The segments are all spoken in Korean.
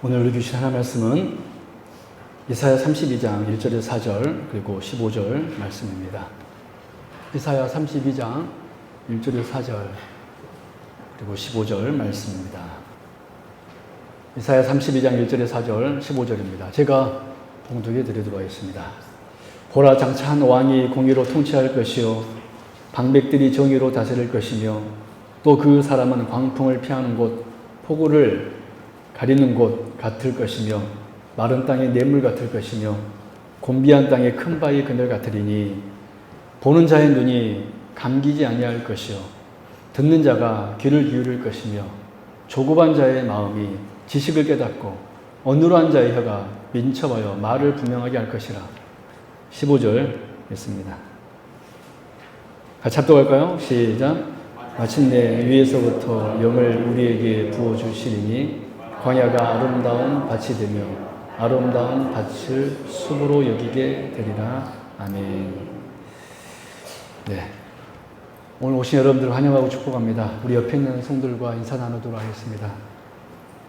오늘 우리 주신 하나님 말씀은 이사야 32장 1절에서 4절 그리고 15절 말씀입니다. 이사야 32장 1절에서 4절 그리고 15절 말씀입니다. 이사야 32장 1절에서 4절 15절입니다. 제가 봉독해 드리도록 하겠습니다. 보라, 장차 한 왕이 공의로 통치할 것이요 방백들이 정의로 다스릴 것이며 또 그 사람은 광풍을 피하는 곳, 폭우를 가리는 곳 같을 것이며 마른 땅의 냇물 같을 것이며 곤비한 땅의 큰 바위 그늘 같으리니 보는 자의 눈이 감기지 아니할 것이요 듣는 자가 귀를 기울일 것이며 조급한 자의 마음이 지식을 깨닫고 어눌한 자의 혀가 민첩하여 말을 분명하게 할 것이라. 15절 있습니다. 같이 합독할까요? 시작. 마침내 위에서부터 영을 우리에게 부어주시리니 광야가 아름다운 밭이 되며 아름다운 밭을 숲으로 여기게 되리라. 아멘. 네, 오늘 오신 여러분들 환영하고 축복합니다. 우리 옆에 있는 성들과 인사 나누도록 하겠습니다.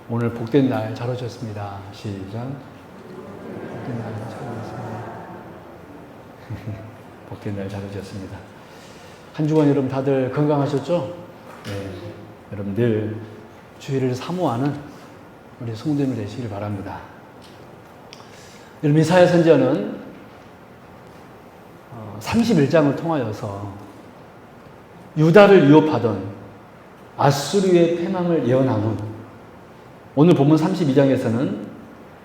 오늘 복된 날 잘 오셨습니다. 시작. 복된 날 잘 오셨습니다. 복된 날 잘 오셨습니다. 한 주간 여러분 다들 건강하셨죠? 네, 여러분 늘 주의를 사모하는 우리 성도님들 되시길 바랍니다. 여러분, 이사야 선지자는 31장을 통하여서 유다를 위협하던 아수르의 패망을 예언하고 오늘 본문 32장에서는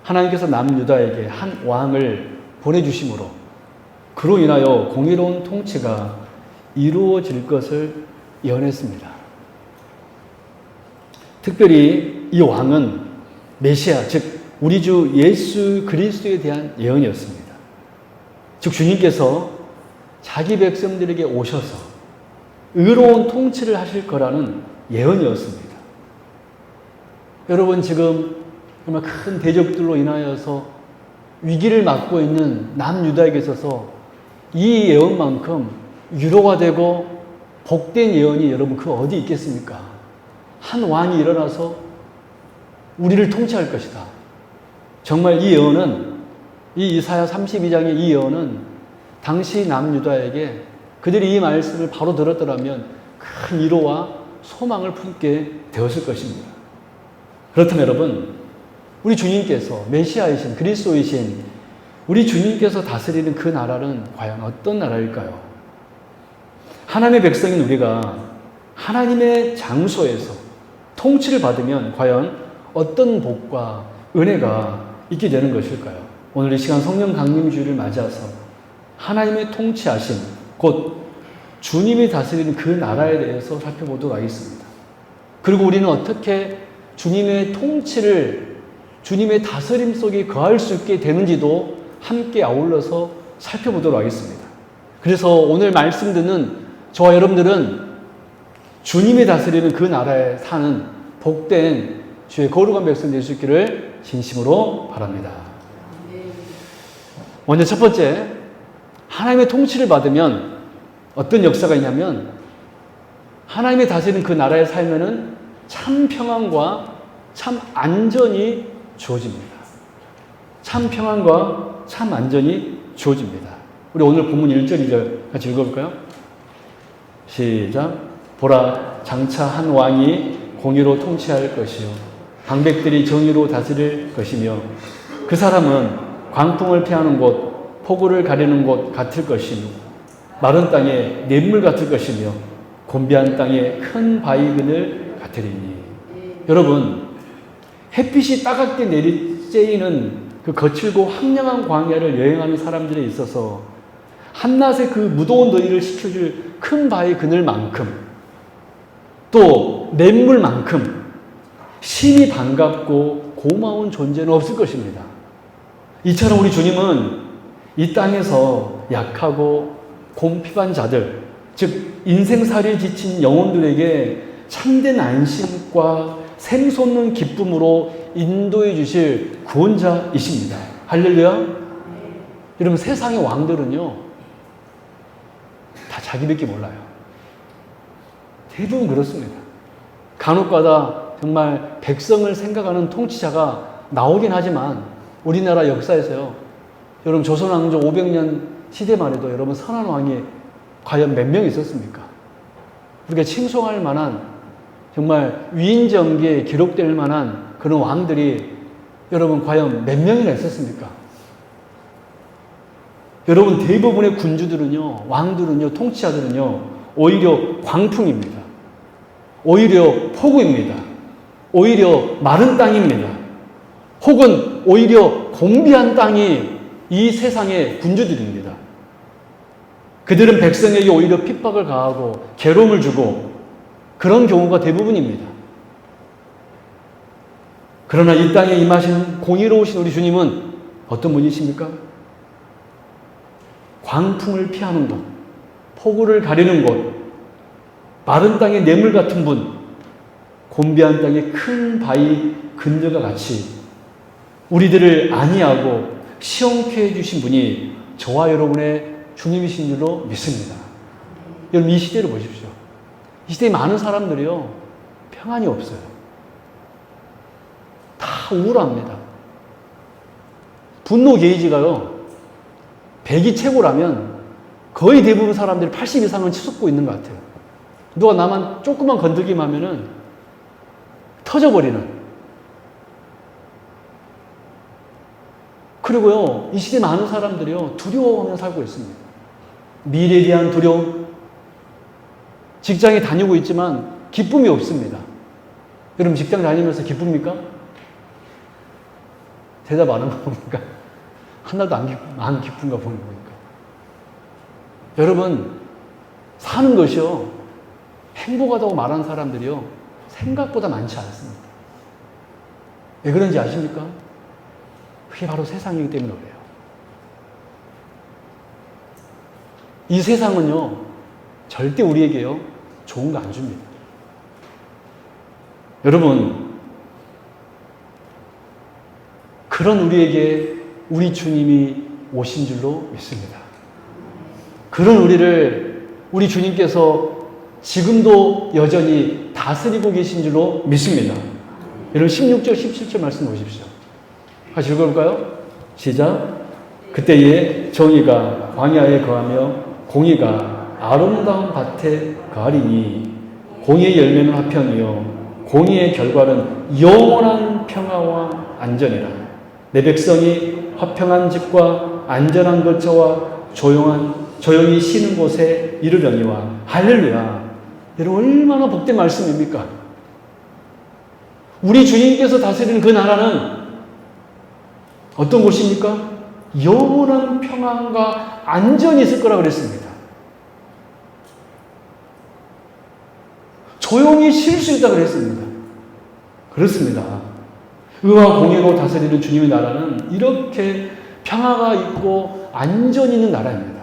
하나님께서 남유다에게 한 왕을 보내주심으로 그로 인하여 공의로운 통치가 이루어질 것을 예언했습니다. 특별히 이 왕은 메시아, 즉 우리 주 예수 그리스도에 대한 예언이었습니다. 즉 주님께서 자기 백성들에게 오셔서 의로운 통치를 하실 거라는 예언이었습니다. 여러분, 지금 정말 큰 대적들로 인하여서 위기를 맞고 있는 남유다에게 있어서 이 예언만큼 위로가 되고 복된 예언이 여러분 그 어디 있겠습니까? 한 왕이 일어나서 우리를 통치할 것이다. 정말 이 예언은, 이 이사야 32장의 이 예언은 당시 남유다에게 그들이 이 말씀을 바로 들었더라면 큰 위로와 소망을 품게 되었을 것입니다. 그렇다면 여러분, 우리 주님께서 메시아이신 그리스도이신 우리 주님께서 다스리는 그 나라는 과연 어떤 나라일까요? 하나님의 백성인 우리가 하나님의 장소에서 통치를 받으면 과연 어떤 복과 은혜가 있게 되는 것일까요? 오늘 이 시간 성령 강림주의를 맞아서 하나님의 통치하심, 곧 주님이 다스리는 그 나라에 대해서 살펴보도록 하겠습니다. 그리고 우리는 어떻게 주님의 통치를, 주님의 다스림 속에 거할 수 있게 되는지도 함께 아울러서 살펴보도록 하겠습니다. 그래서 오늘 말씀 듣는 저와 여러분들은 주님이 다스리는 그 나라에 사는 복된 주의 거룩한 백성 될 수 있기를 진심으로 바랍니다. 먼저 첫 번째, 하나님의 통치를 받으면 어떤 역사가 있냐면 하나님의 다스리는 그 나라에 살면은 참 평안과 참 안전이 주어집니다. 참 평안과 참 안전이 주어집니다. 우리 오늘 본문 1절, 2절 같이 읽어볼까요? 시작. 보라, 장차 한 왕이 공의로 통치할 것이요 방백들이 정의로 다스릴 것이며 그 사람은 광풍을 피하는 곳, 폭우를 가리는 곳 같을 것이며 마른 땅에 냇물 같을 것이며 곤비한 땅에 큰 바위 그늘 같으리니. 여러분, 햇빛이 따갑게 내리쬐이는 그 거칠고 황량한 광야를 여행하는 사람들에 있어서 한낮에 그 무더운 더위를 식혀줄 큰 바위 그늘만큼 또 냇물만큼 심히 반갑고 고마운 존재는 없을 것입니다. 이처럼 우리 주님은 이 땅에서 약하고 곰핍한 자들, 즉 인생살이에 지친 영혼들에게 참된 안심과 샘솟는 기쁨으로 인도해 주실 구원자이십니다. 할렐루야. 여러분, 세상의 왕들은요 다 자기밖에 몰라요. 대부분 그렇습니다. 간혹가다 정말 백성을 생각하는 통치자가 나오긴 하지만 우리나라 역사에서요, 여러분 조선왕조 500년 시대만 해도 여러분 선한 왕이 과연 몇 명 있었습니까? 우리가 칭송할 만한 정말 위인전기에 기록될 만한 그런 왕들이 여러분 과연 몇 명이나 있었습니까? 여러분 대부분의 군주들은요, 왕들은요, 통치자들은요, 오히려 광풍입니다. 오히려 폭우입니다. 오히려 마른 땅입니다. 혹은 오히려 곤비한 땅이 이 세상의 군주들입니다. 그들은 백성에게 오히려 핍박을 가하고 괴로움을 주고 그런 경우가 대부분입니다. 그러나 이 땅에 임하신 공의로우신 우리 주님은 어떤 분이십니까? 광풍을 피하는 곳, 폭우를 가리는 곳, 마른 땅의 뇌물 같은 분, 곤비한 땅의 큰 바위 근저가 같이 우리들을 안위하고 시원케 해주신 분이 저와 여러분의 주님이신 줄로 믿습니다. 여러분 이 시대를 보십시오. 이 시대에 많은 사람들이요, 평안이 없어요. 다 우울합니다. 분노 게이지가요, 100이 최고라면 거의 대부분 사람들이 80 이상은 치솟고 있는 것 같아요. 누가 나만 조금만 건들기만 하면은 터져버리는. 그리고요, 이 시대 많은 사람들이요, 두려워하며 살고 있습니다. 미래에 대한 두려움. 직장에 다니고 있지만 기쁨이 없습니다. 여러분 직장 다니면서 기쁩니까? 대답 안 한 거 보니까 하나도 안 기쁜가 보는 거니까. 여러분 사는 것이요, 행복하다고 말하는 사람들이요, 생각보다 많지 않습니다. 왜 그런지 아십니까? 그게 바로 세상이기 때문에 그래요. 이 세상은요, 절대 우리에게요, 좋은 거 안 줍니다. 여러분, 그런 우리에게 우리 주님이 오신 줄로 믿습니다. 그런 우리를 우리 주님께서 지금도 여전히 다스리고 계신 줄로 믿습니다. 여러분 16절, 17절 말씀 보십시오. 같이 읽어볼까요? 시작. 그때에 정의가 광야에 거하며 공의가 아름다운 밭에 거하리니 공의의 열매는 화평이요 공의의 결과는 영원한 평화와 안전이라. 내 백성이 화평한 집과 안전한 거처와 조용히 쉬는 곳에 이르려니와. 할렐루야. 여러분 얼마나 복된 말씀입니까? 우리 주님께서 다스리는 그 나라는 어떤 곳입니까? 영원한 평안과 안전이 있을 거라고 그랬습니다. 조용히 쉴 수 있다고 그랬습니다. 그렇습니다. 의와 공의로 다스리는 주님의 나라는 이렇게 평화가 있고 안전이 있는 나라입니다.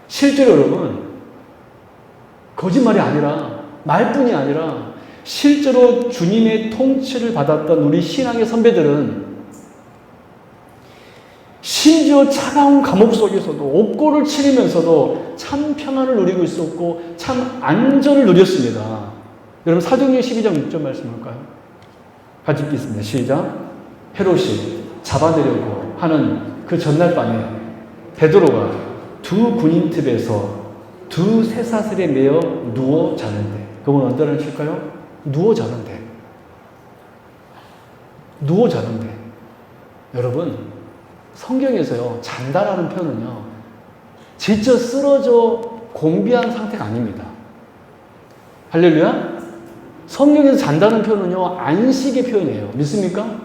실제로 여러분, 거짓말이 아니라, 말뿐이 아니라 실제로 주님의 통치를 받았던 우리 신앙의 선배들은 심지어 차가운 감옥 속에서도 옥고를 치르면서도 참 평안을 누리고 있었고 참 안전을 누렸습니다. 여러분 사도행전 12장 6절 말씀 볼까요? 같이 읽겠습니다. 시작. 헤롯이 잡아내려고 하는 그 전날 밤에 베드로가 두 군인 틈에서 두 쇠사슬에 매어 누워 자는데, 그건 언제나 칠까요? 누워 자는데. 여러분 성경에서요, 잔다라는 표현은요, 지쳐 쓰러져 곤비한 상태가 아닙니다. 할렐루야? 성경에서 잔다는 표현은요, 안식의 표현이에요. 믿습니까?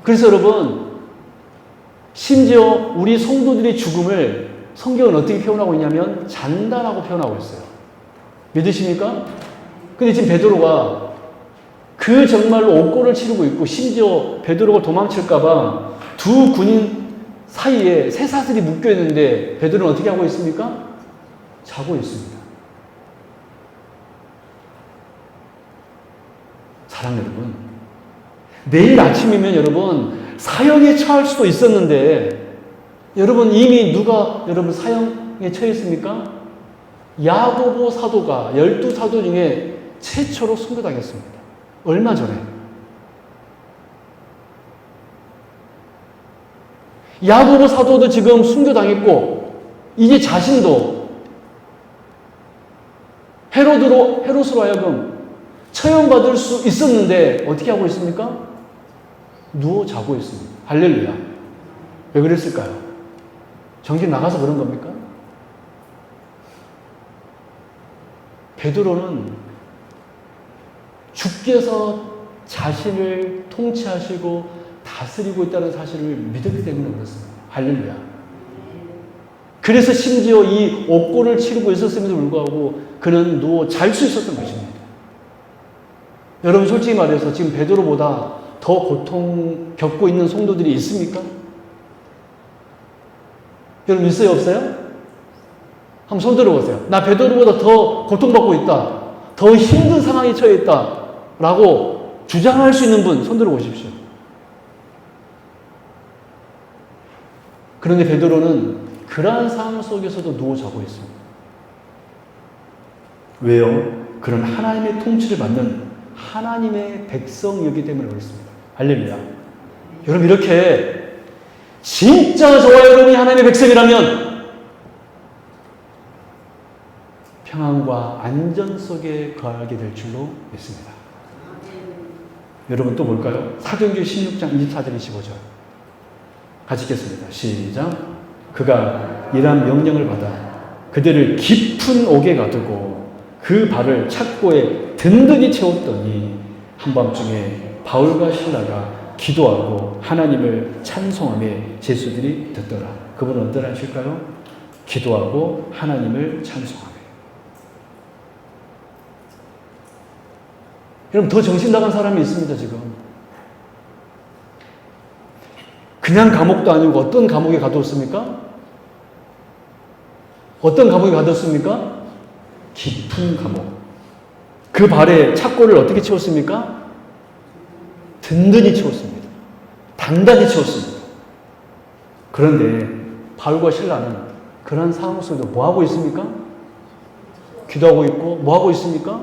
그래서 여러분, 심지어 우리 성도들의 죽음을 성경은 어떻게 표현하고 있냐면 잔다라고 표현하고 있어요. 믿으십니까? 근데 지금 베드로가 그 정말로 옥고를 치르고 있고, 심지어 베드로가 도망칠까봐 두 군인 사이에 쇠사슬이 묶여 있는데 베드로는 어떻게 하고 있습니까? 자고 있습니다. 사랑 여러분, 내일 아침이면 여러분 사형에 처할 수도 있었는데, 여러분 이미 누가 여러분 사형에 처했습니까? 야고보 사도가 12사도 중에 최초로 순교당했습니다. 얼마 전에. 야고보 사도도 지금 순교당했고 이제 자신도 헤롯으로 하여금 처형받을 수 있었는데 어떻게 하고 있습니까? 누워 자고 있습니다. 할렐루야. 왜 그랬을까요? 정신 나가서 그런 겁니까? 베드로는 주께서 자신을 통치하시고 다스리고 있다는 사실을 믿었기 때문에 그렇습니다. 할렐루야. 그래서 심지어 이 옥고를 치르고 있었음에도 불구하고 그는 누워 잘 수 있었던 것입니다. 여러분 솔직히 말해서 지금 베드로보다 더 고통 겪고 있는 성도들이 있습니까? 여러분 있어요 없어요? 한번 손 들어보세요. 나 베드로보다 더 고통받고 있다. 더 힘든 상황에 처해 있다. 라고 주장할 수 있는 분 손 들어보십시오. 그런데 베드로는 그러한 상황 속에서도 누워 자고 있습니다. 왜요? 그런 하나님의 통치를 받는 하나님의 백성이었기 때문에 그렇습니다. 할렐루야. 여러분 이렇게 진짜 저와 여러분이 하나님의 백성이라면 평안과 안전 속에 거하게 될 줄로 믿습니다. 여러분 또 볼까요? 사도행전 16장 24절 25절 같이 읽겠습니다. 시작. 그가 이러한 명령을 받아 그들을 깊은 옥에 가두고 그 발을 착고에 든든히 채웠더니 한밤중에 바울과 실라가 기도하고 하나님을 찬송하며 제수들이 듣더라. 그분은 어떤 하실까요? 기도하고 하나님을 찬송하며. 여러분 더 정신 나간 사람이 있습니다. 지금 그냥 감옥도 아니고 어떤 감옥에 가뒀습니까? 어떤 감옥에 가뒀습니까? 깊은 감옥. 그 발에 착고를 어떻게 채웠습니까? 든든히 채웠습니다. 단단히 채웠습니다. 그런데 바울과 실라는 그런 상황 속에서 뭐하고 있습니까? 기도하고 있고 뭐하고 있습니까?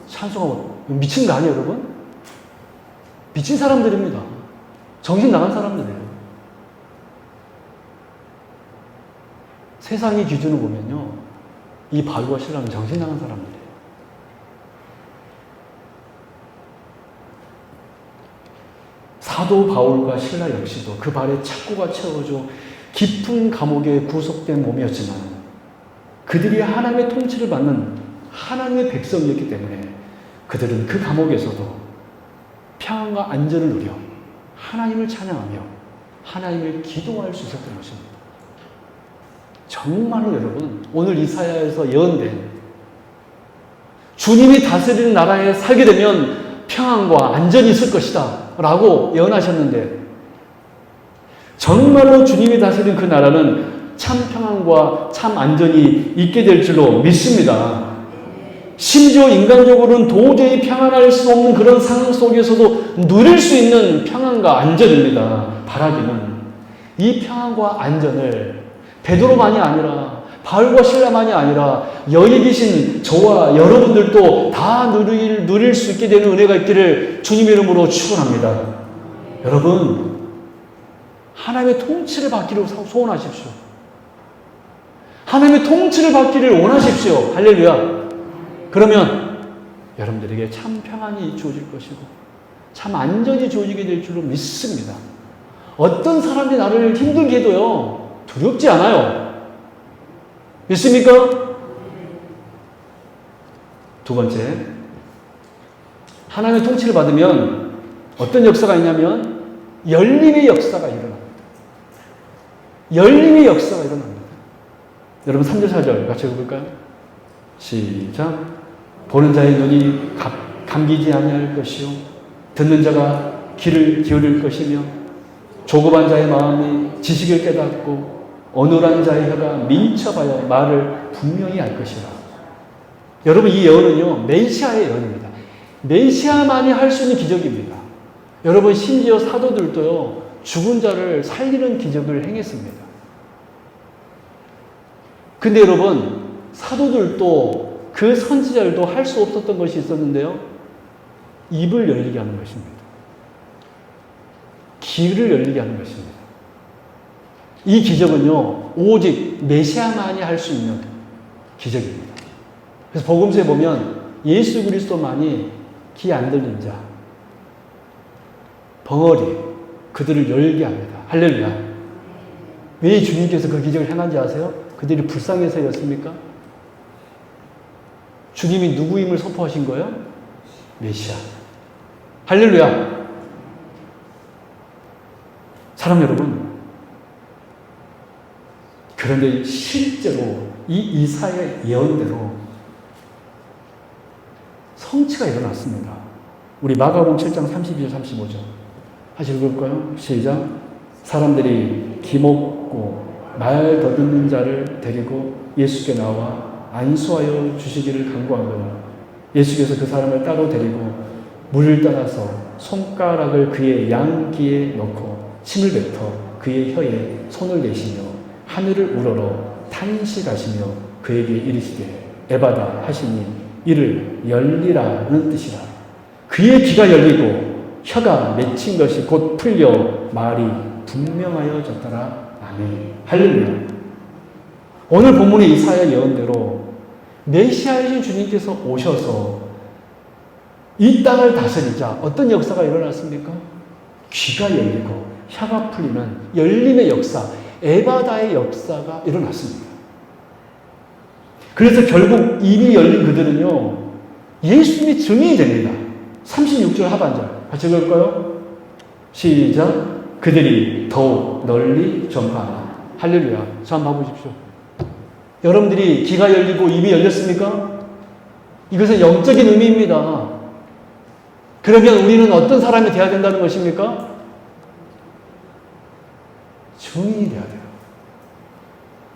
찬송하고. 미친 거 아니에요 여러분? 미친 사람들입니다. 정신 나간 사람들이에요. 세상의 기준을 보면요 이 바울과 실라는 정신 나간 사람들이에요. 사도 바울과 실라 역시도 그 발에 착고가 채워져 깊은 감옥에 구속된 몸이었지만 그들이 하나님의 통치를 받는 하나님의 백성이었기 때문에 그들은 그 감옥에서도 평안과 안전을 누려 하나님을 찬양하며 하나님을 기도할 수 있었던 것입니다. 정말로 여러분 오늘 이사야에서 예언된 주님이 다스리는 나라에 살게 되면 평안과 안전이 있을 것이다 라고 예언하셨는데 정말로 주님이 다스리는 그 나라는 참 평안과 참 안전이 있게 될 줄로 믿습니다. 심지어 인간적으로는 도저히 평안할 수 없는 그런 상황 속에서도 누릴 수 있는 평안과 안전입니다. 바라기는 이 평안과 안전을 베드로만이 아니라 바울과 실라만이 아니라 여기 계신 저와 여러분들도 다 누릴 수 있게 되는 은혜가 있기를 주님의 이름으로 축원합니다. 여러분 하나님의 통치를 받기를 소원하십시오. 하나님의 통치를 받기를 원하십시오. 할렐루야. 그러면 여러분들에게 참 평안이 주어질 것이고 참 안전이 주어지게 될 줄로 믿습니다. 어떤 사람이 나를 힘들게 해도요 두렵지 않아요. 믿습니까? 두 번째, 하나님의 통치를 받으면 어떤 역사가 있냐면 열림의 역사가 일어납니다. 열림의 역사가 일어납니다. 여러분 3절 4절 같이 읽어볼까요? 시작. 보는 자의 눈이 감기지 아니할 것이요 듣는 자가 귀를 기울일 것이며 조급한 자의 마음이 지식을 깨닫고 어눌한 자의 혀가 민첩하여 말을 분명히 할 것이라. 여러분 이 예언은요 메시아의 예언입니다. 메시아만이 할 수 있는 기적입니다. 여러분 심지어 사도들도요 죽은 자를 살리는 기적을 행했습니다. 근데 여러분 사도들도 그 선지자들도 할 수 없었던 것이 있었는데요 입을 열리게 하는 것입니다. 귀를 열리게 하는 것입니다. 이 기적은요, 오직 메시아만이 할 수 있는 기적입니다. 그래서 복음서에 보면 예수 그리스도만이 귀 안 들린 자, 벙어리, 그들을 열게 합니다. 할렐루야. 왜 주님께서 그 기적을 행한지 아세요? 그들이 불쌍해서였습니까? 주님이 누구임을 선포하신 거예요? 메시아. 할렐루야. 사랑 여러분, 그런데 실제로 이 이사야의 예언대로 성취가 일어났습니다. 우리 마가복음 7장 32절 35절 다시 읽을까요? 시작. 사람들이 기먹고 말 더듬는 자를 데리고 예수께 나와 안수하여 주시기를 간구하거나 예수께서 그 사람을 따로 데리고 물을 따라서 손가락을 그의 양귀에 넣고 침을 뱉어 그의 혀에 손을 대시며 하늘을 우러러 탄식하시며 그에게 이르시되 에바다 하시니 이를 열리라는 뜻이라. 그의 귀가 열리고 혀가 맺힌 것이 곧 풀려 말이 분명하여졌더라. 아멘. 할렐루야. 오늘 본문의 이사야 예언대로 메시아이신 주님께서 오셔서 이 땅을 다스리자 어떤 역사가 일어났습니까? 귀가 열리고 혀가 풀리는 열림의 역사, 에바다의 역사가 일어났습니다. 그래서 결국 입이 열린 그들은요, 예수님이 증인이 됩니다. 36절 하반절 같이 읽을까요? 시작. 그들이 더욱 널리 전파하나. 할렐루야. 저 한번 봐보십시오. 여러분들이 귀가 열리고 입이 열렸습니까? 이것은 영적인 의미입니다. 그러면 우리는 어떤 사람이 되어야 된다는 것입니까? 증인이 되어야 돼요.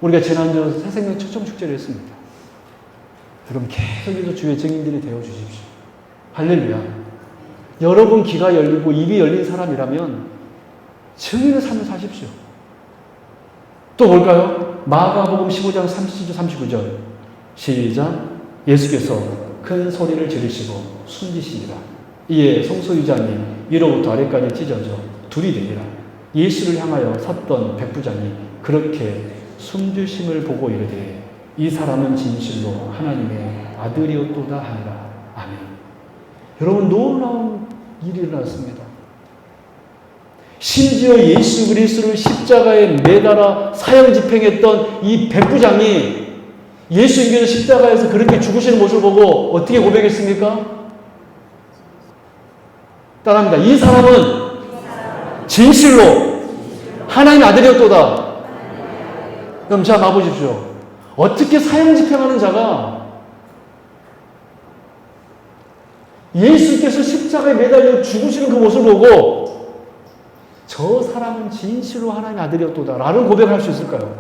우리가 지난주 새생명 초청 축제를 했습니다. 여러분 계속해서 주의 증인들이 되어 주십시오. 할렐루야. 여러분 귀가 열리고 입이 열린 사람이라면 증인의 삶을 사십시오. 또 뭘까요? 마가복음 15장 37절 39절 시작. 예수께서 큰 소리를 지르시고 숨지시니라. 이에 성소유자니 위로부터 아래까지 찢어져 둘이 되니라. 예수를 향하여 섰던 백부장이 그렇게 숨주심을 보고 이르되 이 사람은 진실로 하나님의 아들이었도다 하니라. 아멘. 여러분 놀라운 일이 일어났습니다. 심지어 예수 그리스도를 십자가에 매달아 사형 집행했던 이 백부장이 예수님께서 십자가에서 그렇게 죽으시는 모습을 보고 어떻게 고백했습니까? 따라합니다. 이 사람은 진실로 하나님의 아들이었도다. 그럼 자 봐보십시오. 어떻게 사형 집행하는 자가 예수께서 십자가에 매달려 죽으시는 그 모습을 보고 저 사람은 진실로 하나님의 아들이었도다 라는 고백을 할 수 있을까요?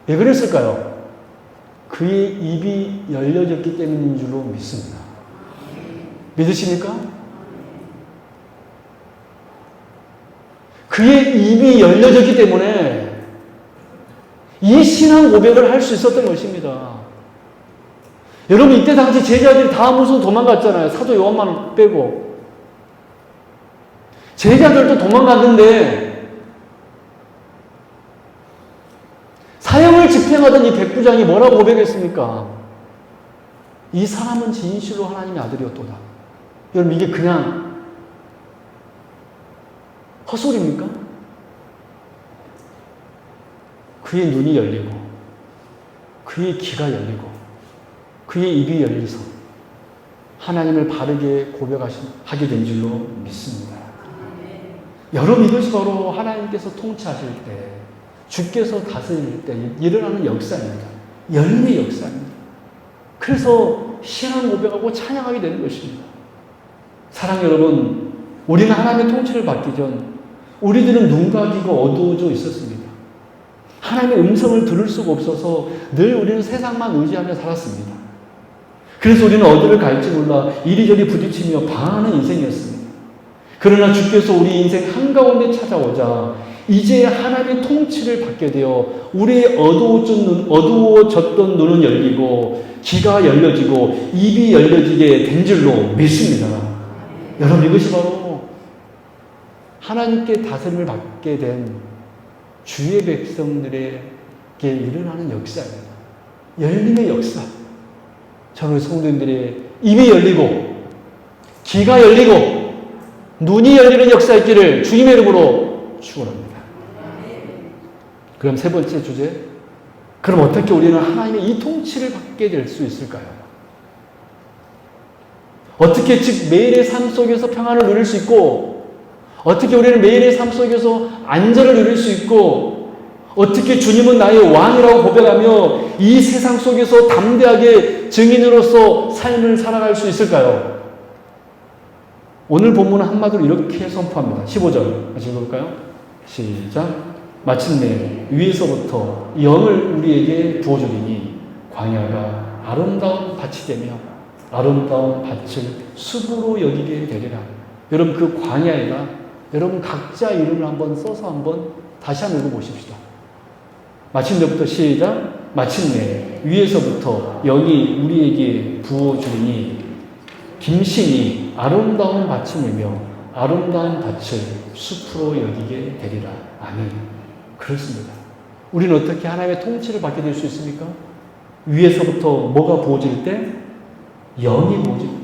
왜 그랬을까요? 그의 입이 열려졌기 때문인 줄로 믿습니다. 믿으십니까? 그의 입이 열려졌기 때문에 이 신앙 고백을 할 수 있었던 것입니다. 여러분 이때 당시 제자들이 다 무서워 도망갔잖아요. 사도 요한만 빼고. 제자들도 도망갔는데 사형을 집행하던 이 백부장이 뭐라고 고백했습니까? 이 사람은 진실로 하나님의 아들이었도다. 여러분 이게 그냥 헛소리입니까? 그의 눈이 열리고 그의 귀가 열리고 그의 입이 열리서 하나님을 바르게 고백하게 된 줄로 믿습니다. 여러분 이것이 바로 하나님께서 통치하실 때 주께서 다스릴 때 일어나는 역사입니다. 열림의 역사입니다. 그래서 신앙 고백하고 찬양하게 되는 것입니다. 사랑 여러분, 우리는 하나님의 통치를 받기 전 우리들은 눈과 귀가 어두워져 있었습니다. 하나님의 음성을 들을 수가 없어서 늘 우리는 세상만 의지하며 살았습니다. 그래서 우리는 어디를 갈지 몰라 이리저리 부딪히며 방황하는 인생이었습니다. 그러나 주께서 우리 인생 한가운데 찾아오자 이제 하나님의 통치를 받게 되어 우리의 어두워졌던 눈은 열리고 귀가 열려지고 입이 열려지게 된 줄로 믿습니다. 여러분 이것이 바로 하나님께 다스림을 받게 된 주의 백성들에게 일어나는 역사입니다. 열림의 역사. 저는 성도님들의 입이 열리고 귀가 열리고 눈이 열리는 역사 있기를 주님의 이름으로 축원합니다. 그럼 세 번째 주제. 그럼 어떻게 우리는 하나님의 이 통치를 받게 될 수 있을까요? 어떻게 즉 매일의 삶 속에서 평안을 누릴 수 있고, 어떻게 우리는 매일의 삶 속에서 안전을 누릴 수 있고, 어떻게 주님은 나의 왕이라고 고백하며 이 세상 속에서 담대하게 증인으로서 삶을 살아갈 수 있을까요? 오늘 본문은 한마디로 이렇게 선포합니다. 15절 같이 읽어볼까요? 시작. 마침내 위에서부터 영을 우리에게 부어주리니 광야가 아름다운 밭이 되며 아름다운 밭을 숲으로 여기게 되리라. 여러분 그 광야에다 여러분 각자 이름을 한번 써서 한번 다시 한번 읽어보십시다. 마침내부터 시작. 마침내 위에서부터 영이 우리에게 부어주리니 김신이 아름다운 밭이며 아름다운 밭을 숲으로 여기게 되리라. 아멘. 그렇습니다. 우리는 어떻게 하나님의 통치를 받게 될 수 있습니까? 위에서부터 뭐가 부어질 때? 영이 부어질 때.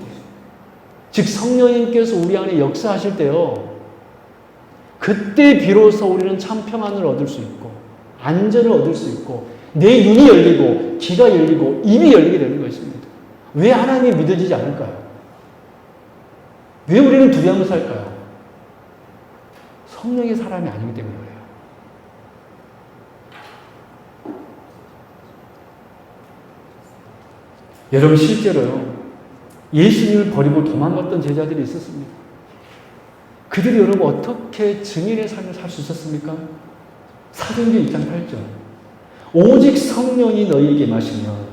즉 성령님께서 우리 안에 역사하실 때요. 그때 비로소 우리는 참 평안을 얻을 수 있고 안전을 얻을 수 있고 내 눈이 열리고 귀가 열리고 입이 열리게 되는 것입니다. 왜 하나님이 믿어지지 않을까요? 왜 우리는 두려움을 살까요? 성령의 사람이 아니기 때문에 그래요. 여러분 실제로요. 예수님을 버리고 도망갔던 제자들이 있었습니다. 그들이 여러분 어떻게 증인의 삶을 살 수 있었습니까? 사도행전 2장 8절. 오직 성령이 너희에게 임하시면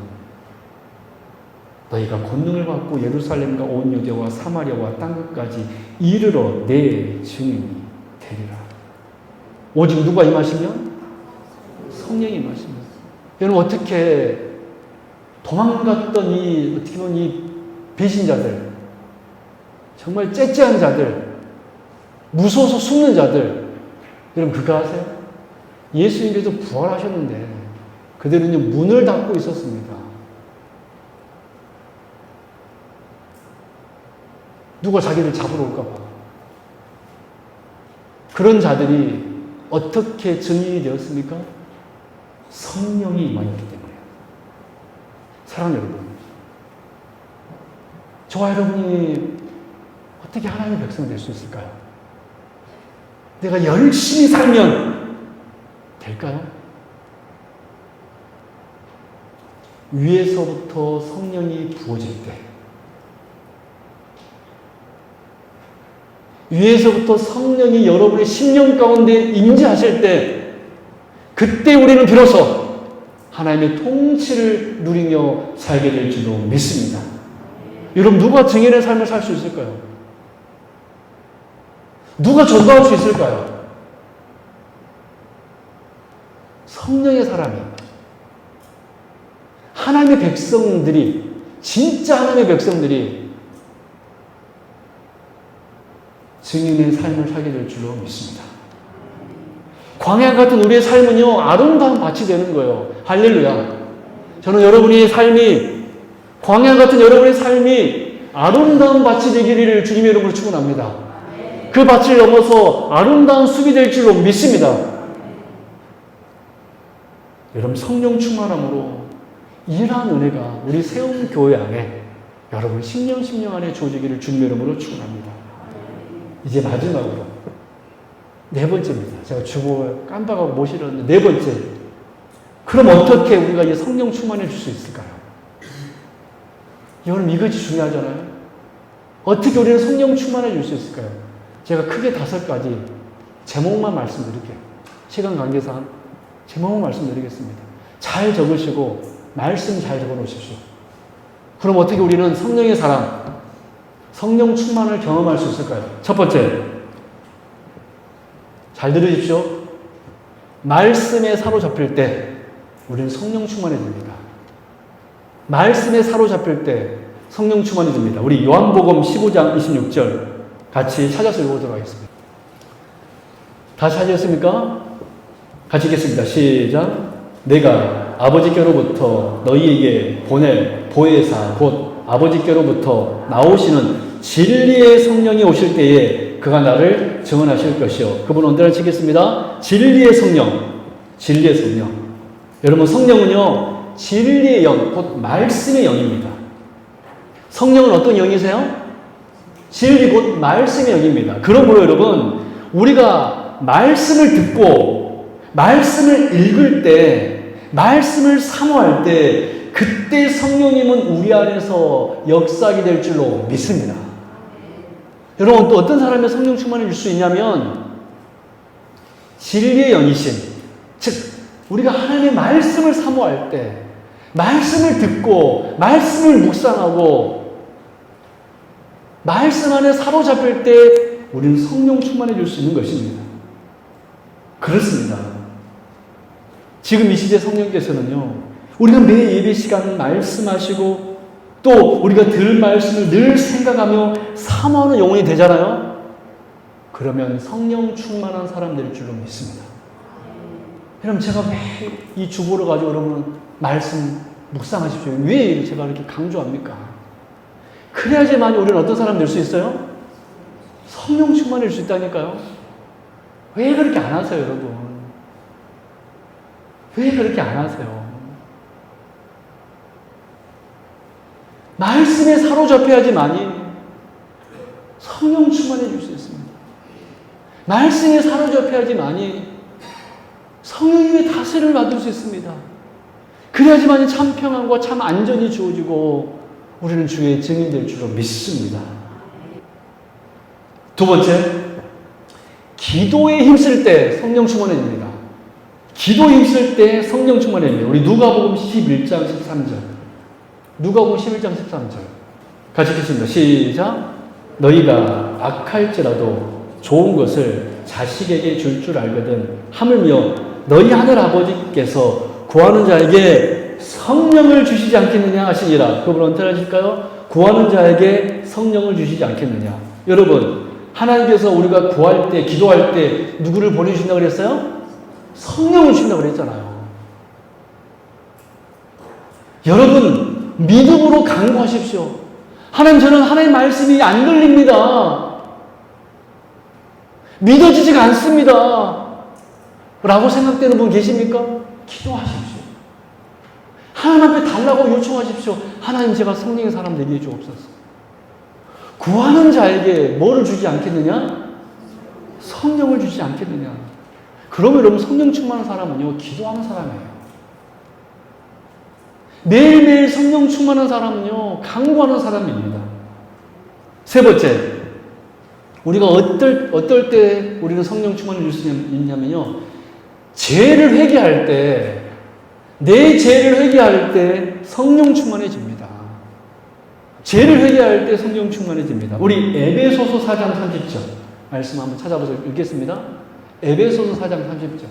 너희가 권능을 받고 예루살렘과 온 유대와 사마리아와 땅끝까지 이르러 내 증인이 되리라. 오직 누가 임하시면? 성령이 임하시면. 여러분 어떻게 도망갔던 어떻게 보면 이 배신자들, 정말 째째한 자들, 무서워서 숨는 자들, 여러분 그거 아세요? 예수님께서 부활하셨는데 그들은 문을 닫고 있었습니다. 누가 자기를 잡으러 올까봐. 그런 자들이 어떻게 증인이 되었습니까? 성령이 임하였기 때문에. 사랑하는 여러분, 저와 여러분이 어떻게 하나님의 백성이 될 수 있을까요? 내가 열심히 살면 될까요? 위에서부터 성령이 부어질 때, 위에서부터 성령이 여러분의 심령 가운데 임재하실 때, 그때 우리는 비로소 하나님의 통치를 누리며 살게 될 줄로 믿습니다. 여러분 누가 증인의 삶을 살 수 있을까요? 누가 전도할 수 있을까요? 성령의 사람이, 하나님의 백성들이, 진짜 하나님의 백성들이 증인의 삶을 살게 될 줄로 믿습니다. 광야 같은 우리의 삶은요, 아름다운 밭이 되는 거예요. 할렐루야. 저는 여러분의 삶이, 광야 같은 여러분의 삶이 아름다운 밭이 되기를 주님의 이름으로 축원합니다. 그 밭을 넘어서 아름다운 숲이 될 줄로 믿습니다. 여러분 성령 충만함으로 이러한 은혜가 우리 세움교회 안에 여러분 심령 안에 주어지기를 주님의 이름으로 축원합니다. 이제 마지막으로 네 번째입니다. 제가 주보 깜빡하고 못 실었는데 네 번째. 그럼 어떻게 우리가 이 성령 충만해 줄 수 있을까요? 여러분 이것이 중요하잖아요. 어떻게 우리는 성령 충만해 줄 수 있을까요? 제가 크게 5가지 제목만 말씀드릴게요. 시간 관계상 제목만 말씀드리겠습니다. 잘 적으시고 말씀 잘 적어 놓으십시오. 그럼 어떻게 우리는 성령의 사랑, 성령 충만을 경험할 수 있을까요? 첫 번째, 잘 들으십시오. 말씀에 사로잡힐 때 우리는 성령 충만해집니다. 말씀에 사로잡힐 때 성령 충만해집니다. 우리 요한복음 15장 26절 같이 찾아서 읽어보도록 하겠습니다. 다 찾으셨습니까? 같이 읽겠습니다. 시작. 내가 아버지께로부터 너희에게 보낼 보혜사 곧 아버지께로부터 나오시는 진리의 성령이 오실 때에 그가 나를 증언하실 것이요. 그분 언제나 치겠습니다. 진리의 성령. 진리의 성령. 여러분 성령은요. 진리의 영, 곧 말씀의 영입니다. 성령은 어떤 영이세요? 진리 곧 말씀의 영입니다. 그러므로 여러분 우리가 말씀을 듣고 말씀을 읽을 때 말씀을 사모할 때 그때 성령님은 우리 안에서 역사하게 될 줄로 믿습니다. 여러분 또 어떤 사람의 성령 충만을 줄 수 있냐면 진리의 영이신 즉 우리가 하나님의 말씀을 사모할 때 말씀을 듣고 말씀을 묵상하고 말씀 안에 사로잡힐 때 우리는 성령 충만해 줄 수 있는 것입니다. 그렇습니다. 지금 이 시대 성령께서는요, 우리가 매 예배 시간 말씀하시고 또 우리가 들을 말씀을 늘 생각하며 사모하는 영혼이 되잖아요. 그러면 성령 충만한 사람 될 줄로 믿습니다. 여러분 제가 왜 이 주보를 가지고 여러분 말씀 묵상하십시오. 왜 제가 이렇게 강조합니까? 그래야지만 우리는 어떤 사람 될 수 있어요? 성령 충만일 수 있다니까요. 왜 그렇게 안 하세요, 여러분? 왜 그렇게 안 하세요? 말씀에 사로잡혀야지만이 성령 충만해질 수 있습니다. 말씀에 사로잡혀야지만이 성령님의 다스림을 받을 수 있습니다. 그래야지만이 참 평안과 참 안전이 주어지고 우리는 주의 증인 될 줄로 믿습니다. 두 번째, 기도에 힘쓸 때 성령 충만해집니다. 기도에 힘쓸 때 성령 충만해집니다. 우리 누가복음 11장 13절. 누가복음 11장 13절. 같이 읽겠습니다. 시작. 너희가 악할지라도 좋은 것을 자식에게 줄 줄 알거든 하물며 너희 하늘 아버지께서 구하는 자에게 성령을 주시지 않겠느냐 하시니라. 그분 언제하실까요? 구하는 자에게 성령을 주시지 않겠느냐. 여러분 하나님께서 우리가 구할 때 기도할 때 누구를 보내주신다고 그랬어요? 성령을 주신다고 그랬잖아요. 여러분 믿음으로 간구하십시오. 하나님 저는 하나님의 말씀이 안 들립니다. 믿어지지가 않습니다. 라고 생각되는 분 계십니까? 기도하십시오. 하나님 앞에 달라고 요청하십시오. 하나님 제가 성령의 사람 되게 해주옵소서. 구하는 자에게 뭐를 주지 않겠느냐? 성령을 주지 않겠느냐? 그러면 여러분 성령 충만한 사람은요 기도하는 사람이에요. 매일매일 성령 충만한 사람은요 간구하는 사람입니다. 세 번째, 우리가 어떨 때 우리는 성령 충만을 줄 수 있냐면요, 죄를 회개할 때, 내 죄를 회개할 때 성령 충만해집니다. 죄를 회개할 때 성령 충만해집니다. 우리 에베소서 4장 30절 말씀 한번 찾아보서 읽겠습니다. 에베소서 4장 30절.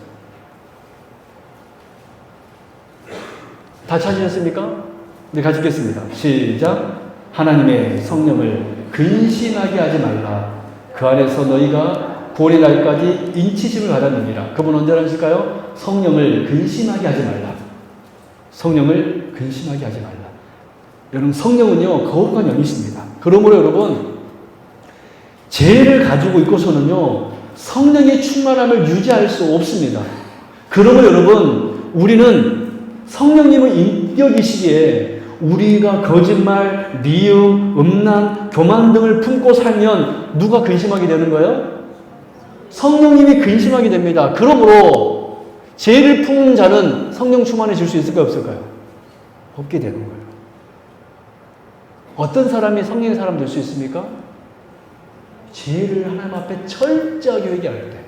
다 찾으셨습니까? 네, 같이 읽겠습니다. 시작. 하나님의 성령을 근심하게 하지 말라. 그 안에서 너희가 구원의 날까지 인치심을 받았느니라. 그분 언제 하실까요? 성령을 근심하게 하지 말라. 성령을 근심하게 하지 말라. 여러분 성령은요 거룩한 영이십니다. 그러므로 여러분 죄를 가지고 있고서는요 성령의 충만함을 유지할 수 없습니다. 그러므로 여러분 우리는 성령님의 인격이시기에 우리가 거짓말, 미움, 음란, 교만 등을 품고 살면 누가 근심하게 되는 거예요? 성령님이 근심하게 됩니다. 그러므로 죄를 품는 자는 성령 충만해질 수 있을까요? 없을까요? 없게 되는 거예요. 어떤 사람이 성령의 사람 될 수 있습니까? 죄를 하나님 앞에 철저하게 회개할 때.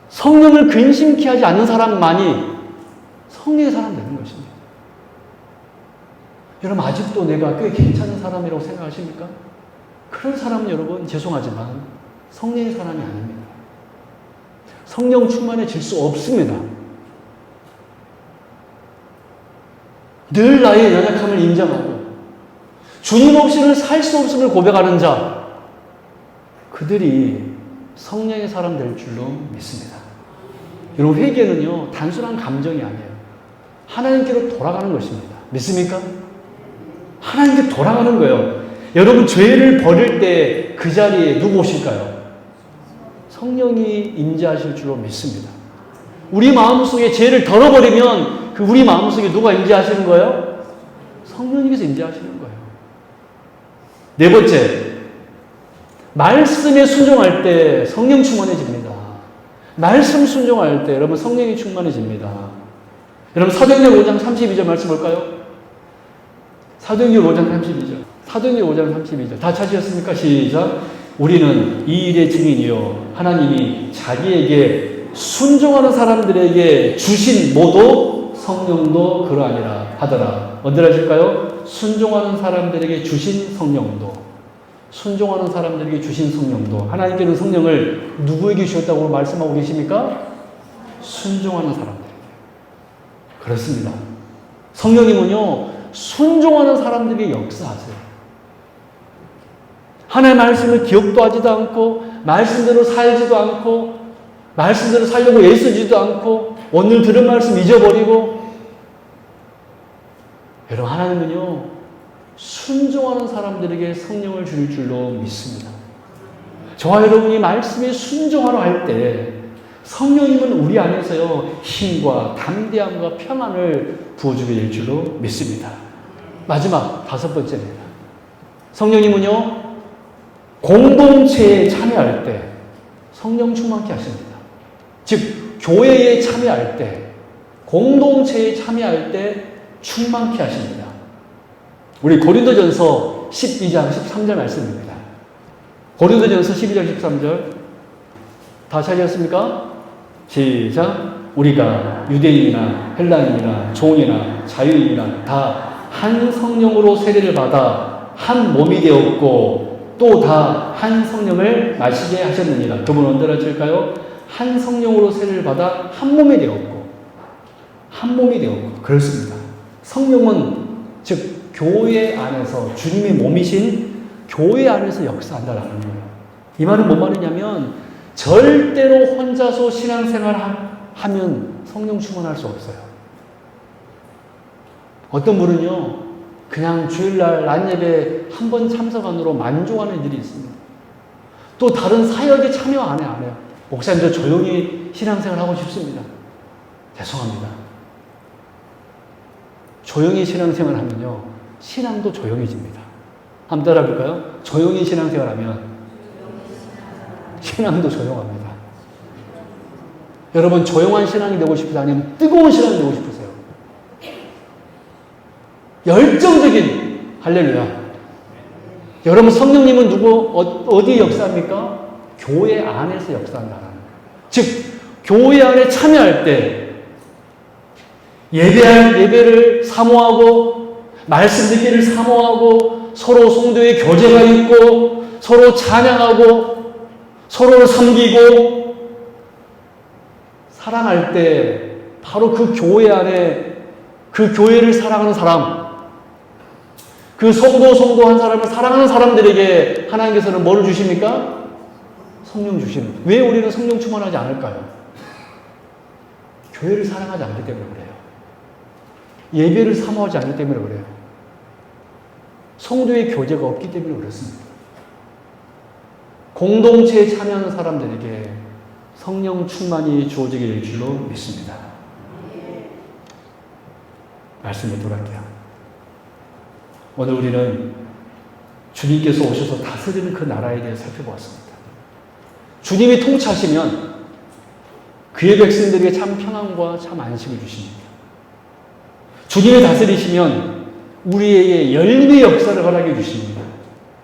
성령을 근심케 하지 않는 사람만이 성령의 사람 되는 것입니다. 여러분 아직도 내가 꽤 괜찮은 사람이라고 생각하십니까? 그런 사람은 여러분 죄송하지만 성령의 사람이 아닙니다. 성령 충만해질 수 없습니다. 늘 나의 연약함을 인정하고 주님 없이는 살 수 없음을 고백하는 자, 그들이 성령의 사람 될 줄로 믿습니다. 여러분, 회개는요, 단순한 감정이 아니에요. 하나님께로 돌아가는 것입니다. 믿습니까? 하나님께 돌아가는 거예요. 여러분, 죄를 버릴 때 그 자리에 누구 오실까요? 성령이 임재하실 줄로 믿습니다. 우리 마음속에 죄를 덜어버리면 그 우리 마음속에 누가 임재하시는 거예요? 성령님께서 임재하시는 거예요. 네 번째, 말씀에 순종할 때 성령 충만해집니다. 말씀 순종할 때 여러분 성령이 충만해집니다. 여러분 사도행전 5장 32절 말씀 볼까요? 사도행전 5장 32절. 사도행전 5장 32절. 다 찾으셨습니까? 시작. 우리는 이 일의 증인이요 하나님이 자기에게 순종하는 사람들에게 주신 모두 성령도 그러하니라 하더라. 언제 하실까요? 순종하는 사람들에게 주신 성령도. 순종하는 사람들에게 주신 성령도. 하나님께는 성령을 누구에게 주셨다고 말씀하고 계십니까? 순종하는 사람들에게. 그렇습니다. 성령님은요, 순종하는 사람들에게 역사하세요. 하나님의 말씀을 기억도 하지도 않고, 말씀대로 살지도 않고, 말씀대로 살려고 애쓰지도 않고, 오늘 들은 말씀 잊어버리고. 여러분, 하나님은요, 순종하는 사람들에게 성령을 줄 줄로 믿습니다. 저와 여러분이 말씀에 순종하러 할 때 성령님은 우리 안에서요 힘과 담대함과 평안을 부어주게 될 줄로 믿습니다. 마지막 다섯 번째입니다. 성령님은요 공동체에 참여할 때 성령 충만케 하십니다. 즉 교회에 참여할 때, 공동체에 참여할 때 충만케 하십니다. 우리 고린도전서 12장 13절 말씀입니다. 고린도전서 12장 13절 다 찾으셨습니까? 시작. 우리가 유대인이나 헬라인이나 종이나 자유인이나 다 한 성령으로 세례를 받아 한 몸이 되었고 또 다 한 성령을 마시게 하셨느니라. 그분 언제 하실까요? 한 성령으로 세례를 받아 한 몸이 되었고 한 몸이 되었고. 그렇습니다. 성령은 즉 교회 안에서 주님의 몸이신 교회 안에서 역사한다라는 거예요. 이 말은 뭔 말이냐면 절대로 혼자서 신앙생활 하면 성령 충만할 수 없어요. 어떤 분은요 그냥 주일날 낮예배 한 번 참석안으로 만족하는 일이 있습니다. 또 다른 사역에 참여 안 해요. 목사님 저 조용히 신앙생활 하고 싶습니다. 죄송합니다. 조용히 신앙생활 하면요 신앙도 조용해집니다. 한번 따라 볼까요? 조용히 신앙생활 하면 신앙도 조용합니다. 여러분 조용한 신앙이 되고 싶으세요? 아니면 뜨거운 신앙이 되고 싶으세요? 열정적인 할렐루야. 여러분 성령님은 어디에 역사합니까? 교회 안에서 역사한다는 거예요. 즉 교회 안에 참여할 때 예배를 사모하고 말씀 듣기를 사모하고 서로 성도의 교제가 있고 서로 찬양하고 서로를 섬기고 사랑할 때 바로 그 교회 안에 그 교회를 사랑하는 사람, 그 성도 한 사람을 사랑하는 사람들에게 하나님께서는 뭐를 주십니까? 성령 주시는 거예요. 왜 우리는 성령 충만하지 않을까요? 교회를 사랑하지 않기 때문에 그래요. 예배를 사모하지 않기 때문에 그래요. 성도의 교제가 없기 때문에 그렇습니다. 공동체에 참여하는 사람들에게 성령 충만이 주어지게 될 줄로 믿습니다. 말씀을 돌아갈게요. 오늘 우리는 주님께서 오셔서 다스리는 그 나라에 대해 살펴보았습니다. 주님이 통치하시면 그의 백성들에게 참 평안과 참 안식을 주십니다. 주님이 다스리시면 우리에게 열매의 역사를 허락해 주십니다.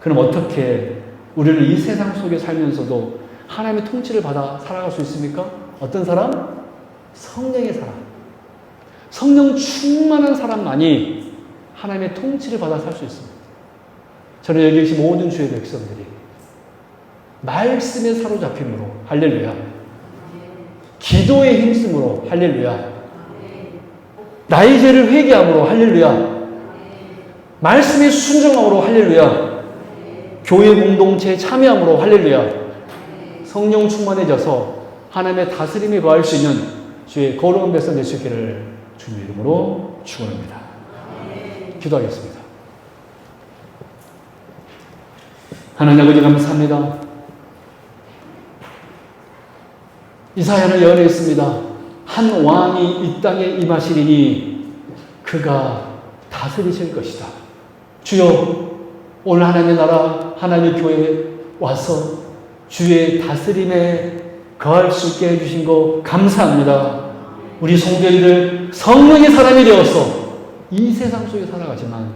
그럼 어떻게 우리는 이 세상 속에 살면서도 하나님의 통치를 받아 살아갈 수 있습니까? 어떤 사람? 성령의 사람. 성령 충만한 사람만이 하나님의 통치를 받아 살 수 있습니다. 저는 여기 계신 모든 주의 백성들이 말씀에 사로잡힘으로 할렐루야, 기도에 힘쓰므로 할렐루야, 나의 죄를 회개함으로 할렐루야, 말씀에 순종함으로 할렐루야, 교회 공동체에 참여함으로 할렐루야, 성령 충만해져서 하나님의 다스림에 거할 수 있는 주의 거룩한 백성 될 수 있기를 주님의 이름으로 축원합니다. 기도하겠습니다. 하나님 아버지 감사합니다. 이사야는 예언했습니다. 한 왕이 이 땅에 임하시리니 그가 다스리실 것이다. 주여, 오늘 하나님의 나라, 하나님의 교회에 와서 주의 다스림에 거할 수 있게 해주신 거 감사합니다. 우리 성도님들 성령의 사람이 되어서 이 세상 속에 살아가지만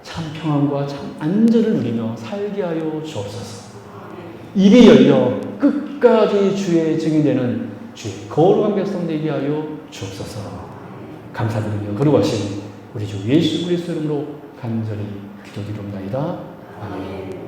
참 평안과 참 안전을 누리며 살게 하여 주옵소서. 입이 열려 끝까지 주의 증인되는 주의 거룩한 백성 되게 하여 주옵소서. 감사드리며 거룩하신 우리 주 예수 그리스도 이름으로 간절히 기도드립니다. 아멘.